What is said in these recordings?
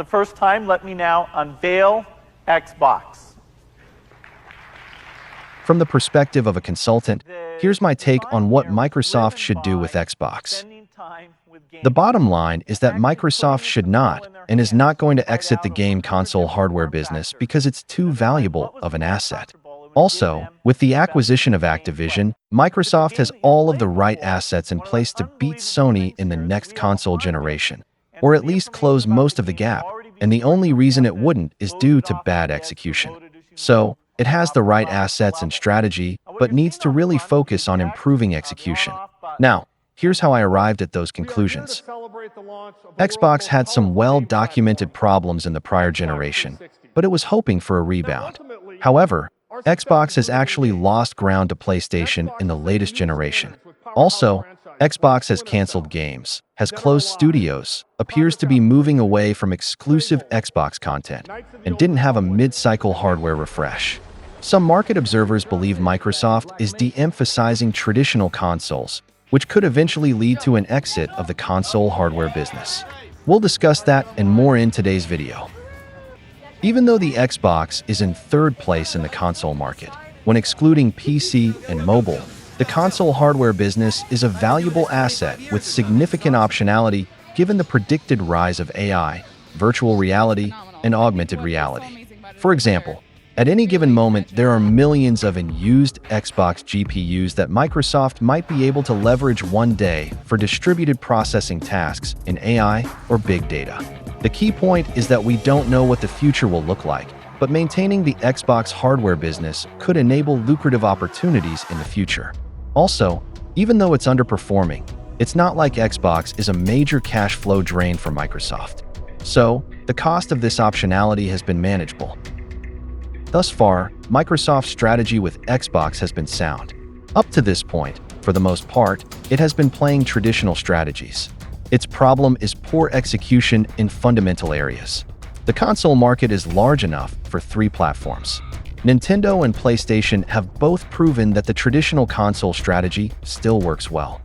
The first time, let me now unveil Xbox. From the perspective of a consultant, here's my take on what Microsoft should do with Xbox. The bottom line is that Microsoft should not and is not going to exit the game console hardware business because it's too valuable of an asset. Also, with the acquisition of Activision, Microsoft has all of the right assets in place to beat Sony in the next console generation, or at least close most of the gap, and the only reason it wouldn't is due to bad execution. So, it has the right assets and strategy, but needs to really focus on improving execution. Now, here's how I arrived at those conclusions. Xbox had some well-documented problems in the prior generation, but it was hoping for a rebound. However, Xbox has actually lost ground to PlayStation in the latest generation. Also, Xbox has canceled games, has closed studios, appears to be moving away from exclusive Xbox content, and didn't have a mid-cycle hardware refresh. Some market observers believe Microsoft is de-emphasizing traditional consoles, which could eventually lead to an exit of the console hardware business. We'll discuss that and more in today's video. Even though the Xbox is in third place in the console market, when excluding PC and mobile, the console hardware business is a valuable asset with significant optionality given the predicted rise of AI, virtual reality, and augmented reality. For example, at any given moment, there are millions of unused Xbox GPUs that Microsoft might be able to leverage one day for distributed processing tasks in AI or big data. The key point is that we don't know what the future will look like, but maintaining the Xbox hardware business could enable lucrative opportunities in the future. Also, even though it's underperforming, it's not like Xbox is a major cash flow drain for Microsoft. So, the cost of this optionality has been manageable. Thus far, Microsoft's strategy with Xbox has been sound. Up to this point, for the most part, it has been playing traditional strategies. Its problem is poor execution in fundamental areas. The console market is large enough for 3 platforms. Nintendo and PlayStation have both proven that the traditional console strategy still works well.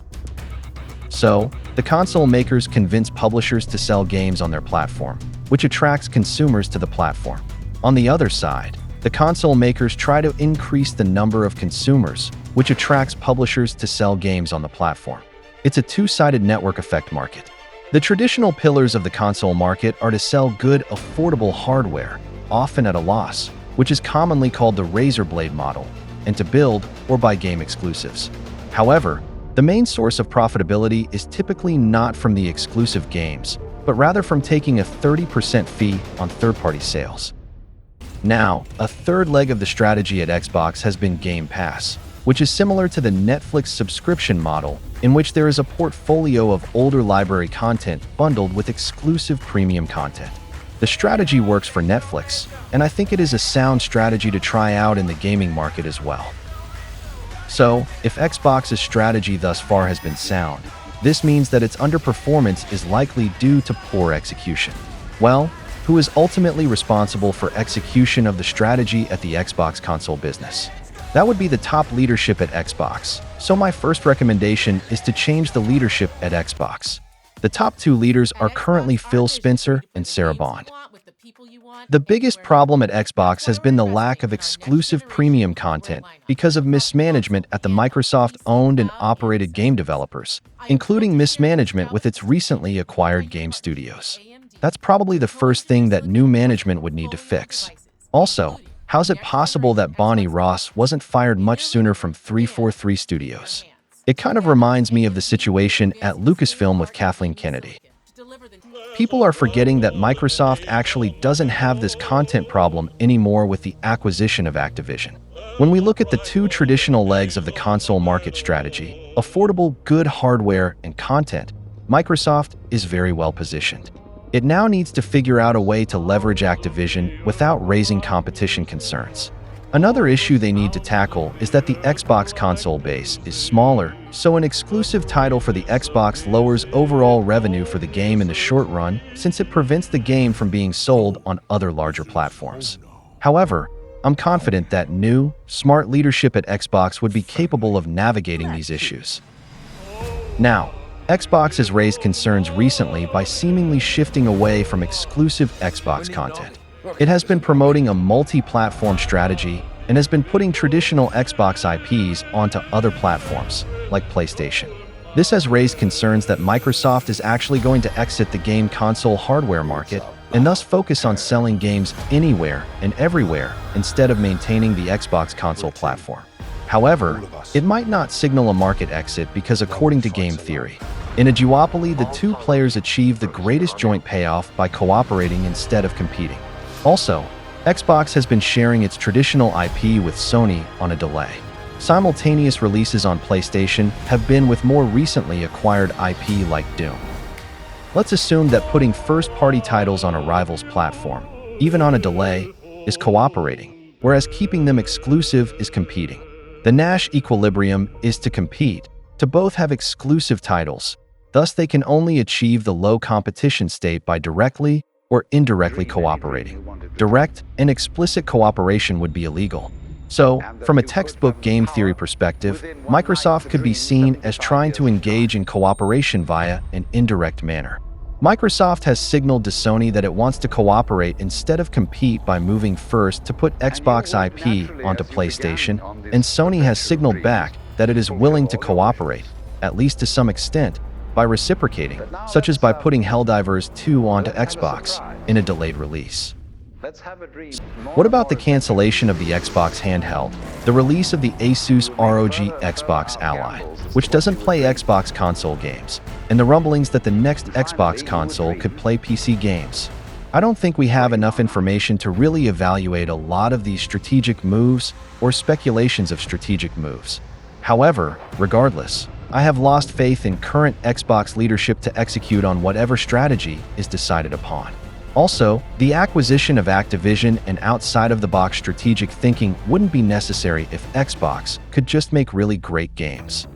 So, the console makers convince publishers to sell games on their platform, which attracts consumers to the platform. On the other side, the console makers try to increase the number of consumers, which attracts publishers to sell games on the platform. It's a two-sided network effect market. The traditional pillars of the console market are to sell good, affordable hardware, often at a loss, which is commonly called the razor blade model, and to build or buy game exclusives. However, the main source of profitability is typically not from the exclusive games, but rather from taking a 30% fee on third-party sales. Now, a third leg of the strategy at Xbox has been Game Pass, which is similar to the Netflix subscription model, in which there is a portfolio of older library content bundled with exclusive premium content. The strategy works for Netflix, and I think it is a sound strategy to try out in the gaming market as well. So, if Xbox's strategy thus far has been sound, this means that its underperformance is likely due to poor execution. Well, who is ultimately responsible for execution of the strategy at the Xbox console business? That would be the top leadership at Xbox, so my first recommendation is to change the leadership at Xbox. The top 2 leaders are currently Phil Spencer and Sarah Bond. The biggest problem at Xbox has been the lack of exclusive premium content because of mismanagement at the Microsoft-owned and operated game developers, including mismanagement with its recently acquired game studios. That's probably the first thing that new management would need to fix. Also, how's it possible that Bonnie Ross wasn't fired much sooner from 343 Studios? It kind of reminds me of the situation at Lucasfilm with Kathleen Kennedy. People are forgetting that Microsoft actually doesn't have this content problem anymore with the acquisition of Activision. When we look at the 2 traditional legs of the console market strategy, affordable, good hardware and content, Microsoft is very well positioned. It now needs to figure out a way to leverage Activision without raising competition concerns. Another issue they need to tackle is that the Xbox console base is smaller, so an exclusive title for the Xbox lowers overall revenue for the game in the short run since it prevents the game from being sold on other larger platforms. However, I'm confident that new, smart leadership at Xbox would be capable of navigating these issues. Now, Xbox has raised concerns recently by seemingly shifting away from exclusive Xbox content. It has been promoting a multi-platform strategy and has been putting traditional Xbox IPs onto other platforms, like PlayStation. This has raised concerns that Microsoft is actually going to exit the game console hardware market and thus focus on selling games anywhere and everywhere instead of maintaining the Xbox console platform. However, it might not signal a market exit because, according to game theory, in a duopoly, the two players achieve the greatest joint payoff by cooperating instead of competing. Also, Xbox has been sharing its traditional IP with Sony on a delay. Simultaneous releases on PlayStation have been with more recently acquired IP like Doom. Let's assume that putting first-party titles on a rival's platform, even on a delay, is cooperating, whereas keeping them exclusive is competing. The Nash equilibrium is to compete, to both have exclusive titles. Thus, they can only achieve the low competition state by directly or indirectly cooperating. Direct and explicit cooperation would be illegal. So, from a textbook game theory perspective, Microsoft could be seen as trying to engage in cooperation via an indirect manner. Microsoft has signaled to Sony that it wants to cooperate instead of compete by moving first to put Xbox IP onto PlayStation, and Sony has signaled back that it is willing to cooperate, at least to some extent, by reciprocating, such as by putting Helldivers 2 onto Xbox in a delayed release. What about the cancellation of the Xbox handheld, the release of the Asus ROG Xbox Ally, which doesn't play Xbox console games, and the rumblings that the next Xbox console could play PC games? I don't think we have enough information to really evaluate a lot of these strategic moves or speculations of strategic moves. However, regardless, I have lost faith in current Xbox leadership to execute on whatever strategy is decided upon. Also, the acquisition of Activision and outside-of-the-box strategic thinking wouldn't be necessary if Xbox could just make really great games.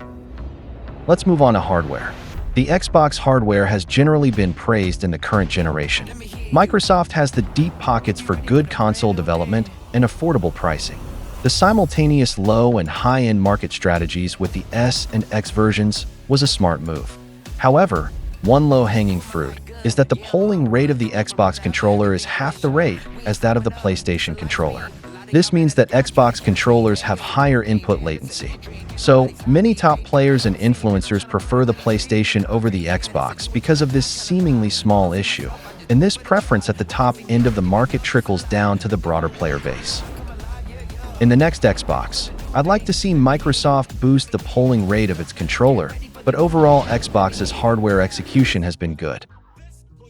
Let's move on to hardware. The Xbox hardware has generally been praised in the current generation. Microsoft has the deep pockets for good console development and affordable pricing. The simultaneous low and high-end market strategies with the S and X versions was a smart move. However, one low-hanging fruit is that the polling rate of the Xbox controller is half the rate as that of the PlayStation controller. This means that Xbox controllers have higher input latency. So, many top players and influencers prefer the PlayStation over the Xbox because of this seemingly small issue, and this preference at the top end of the market trickles down to the broader player base. In the next Xbox, I'd like to see Microsoft boost the polling rate of its controller, but overall Xbox's hardware execution has been good.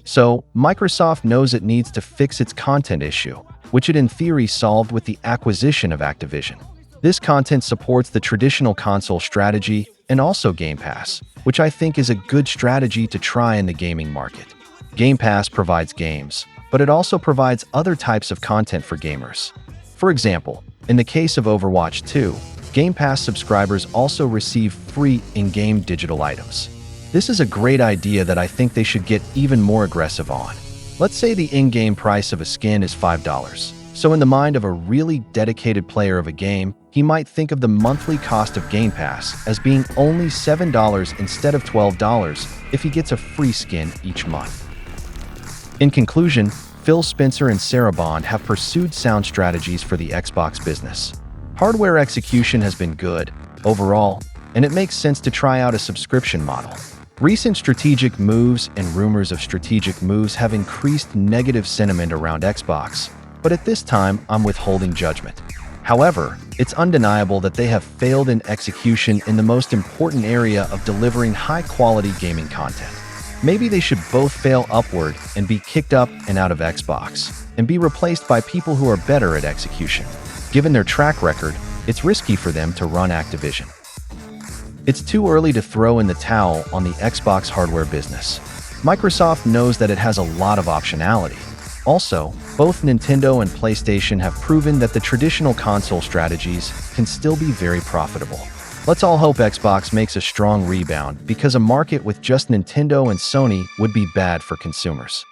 So, Microsoft knows it needs to fix its content issue, which it in theory solved with the acquisition of Activision. This content supports the traditional console strategy and also Game Pass, which I think is a good strategy to try in the gaming market. Game Pass provides games, but it also provides other types of content for gamers. For example, in the case of Overwatch 2, Game Pass subscribers also receive free in-game digital items. This is a great idea that I think they should get even more aggressive on. Let's say the in-game price of a skin is $5. So in the mind of a really dedicated player of a game, he might think of the monthly cost of Game Pass as being only $7 instead of $12 if he gets a free skin each month. In conclusion, Phil Spencer and Sarah Bond have pursued sound strategies for the Xbox business. Hardware execution has been good, overall, and it makes sense to try out a subscription model. Recent strategic moves and rumors of strategic moves have increased negative sentiment around Xbox, but at this time, I'm withholding judgment. However, it's undeniable that they have failed in execution in the most important area of delivering high-quality gaming content. Maybe they should both fail upward and be kicked up and out of Xbox, and be replaced by people who are better at execution. Given their track record, it's risky for them to run Activision. It's too early to throw in the towel on the Xbox hardware business. Microsoft knows that it has a lot of optionality. Also, both Nintendo and PlayStation have proven that the traditional console strategies can still be very profitable. Let's all hope Xbox makes a strong rebound, because a market with just Nintendo and Sony would be bad for consumers.